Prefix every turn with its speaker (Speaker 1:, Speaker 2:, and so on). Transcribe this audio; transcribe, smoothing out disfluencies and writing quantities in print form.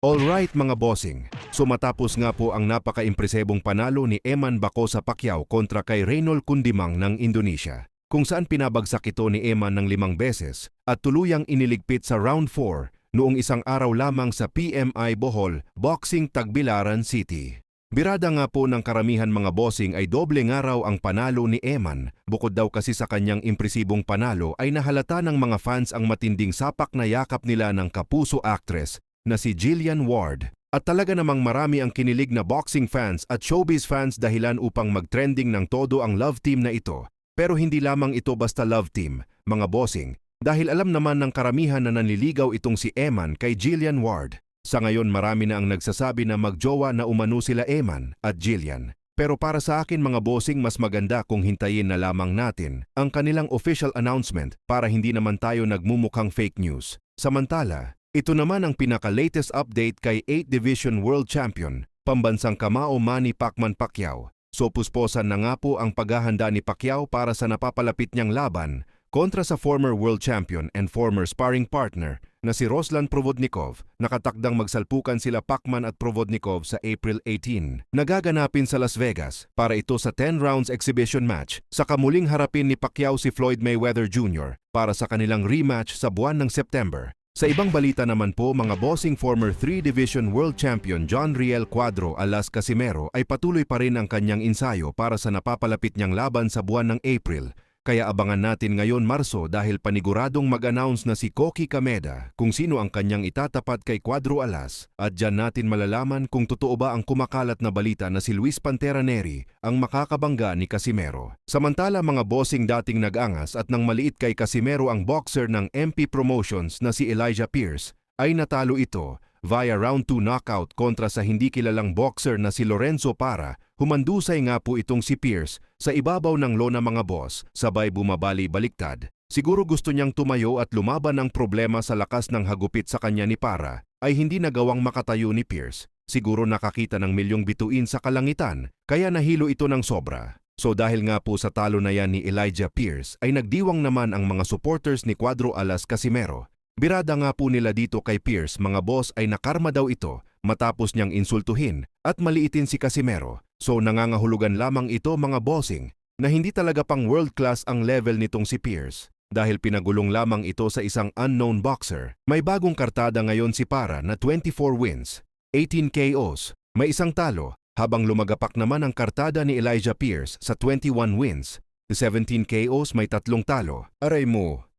Speaker 1: Alright mga bossing, so matapos nga po ang napaka-impresebong panalo ni Eman Bacosa Pacquiao kontra kay Reynold Cundimang ng Indonesia, kung saan pinabagsak ito ni Eman ng 5 beses at tuluyang iniligpit sa round 4 noong isang araw lamang sa PMI Bohol Boxing Tagbilaran City. Birada nga po ng karamihan mga bossing ay doble nga raw ang panalo ni Eman, bukod daw kasi sa kanyang impresibong panalo ay nahalata ng mga fans ang matinding sapak na yakap nila ng kapuso actress na si Jillian Ward. At talaga namang marami ang kinilig na boxing fans at showbiz fans dahilan upang mag-trending ng todo ang love team na ito. Pero hindi lamang ito basta love team, mga bossing, dahil alam naman ng karamihan na nanliligaw itong si Eman kay Jillian Ward. Sa ngayon marami na ang nagsasabi na magjowa na umano sila Eman at Jillian. Pero para sa akin mga bossing, mas maganda kung hintayin na lamang natin ang kanilang official announcement para hindi naman tayo nagmumukhang fake news. Samantala, ito naman ang pinaka-latest update kay 8th Division World Champion, pambansang kamao Manny Pacman Pacquiao. So pusposan na nga po ang paghahanda ni Pacquiao para sa napapalapit niyang laban kontra sa former world champion and former sparring partner na si Ruslan Provodnikov. Nakatakdang magsalpukan sila Pacman at Provodnikov sa April 18. Nagaganapin sa Las Vegas para ito sa 10 rounds exhibition match. Saka muling harapin ni Pacquiao si Floyd Mayweather Jr. para sa kanilang rematch sa buwan ng September. Sa ibang balita naman po mga bossing, former 3-division world champion John Riel Cuadro alias Casimero ay patuloy pa rin ang kanyang ensayo para sa napapalapit niyang laban sa buwan ng April. Kaya abangan natin ngayon Marso dahil paniguradong mag-announce na si Koki Kameda kung sino ang kanyang itatapat kay Cuadro Alas. At dyan natin malalaman kung totoo ba ang kumakalat na balita na si Luis Pantera Neri ang makakabangga ni Casimero. Samantala mga bossing, dating nag-angas at nang maliit kay Casimero ang boxer ng MP Promotions na si Elijah Pierce, ay natalo ito via round 2 knockout kontra sa hindi kilalang boxer na si Lorenzo Parra. Humandusay nga po itong si Pierce sa ibabaw ng lona mga boss, sabay bumabali-baliktad. Siguro gusto niyang tumayo at lumaban ng problema sa lakas ng hagupit sa kanya ni Parra, ay hindi nagawang makatayo ni Pierce. Siguro nakakita ng milyong bituin sa kalangitan, kaya nahilo ito ng sobra. So dahil nga po sa talo na yan ni Elijah Pierce, ay nagdiwang naman ang mga supporters ni Cuadro Alas Casimero. Birada nga po nila dito kay Pierce mga boss ay nakarma daw ito matapos niyang insultuhin at maliitin si Casimero. So nangangahulugan lamang ito mga bossing na hindi talaga pang world class ang level nitong si Pierce dahil pinagulong lamang ito sa isang unknown boxer. May bagong kartada ngayon si Parra na 24 wins, 18 KOs, may isang talo, habang lumagapak naman ang kartada ni Elijah Pierce sa 21 wins, 17 KOs, may 3 talo. Aray mo!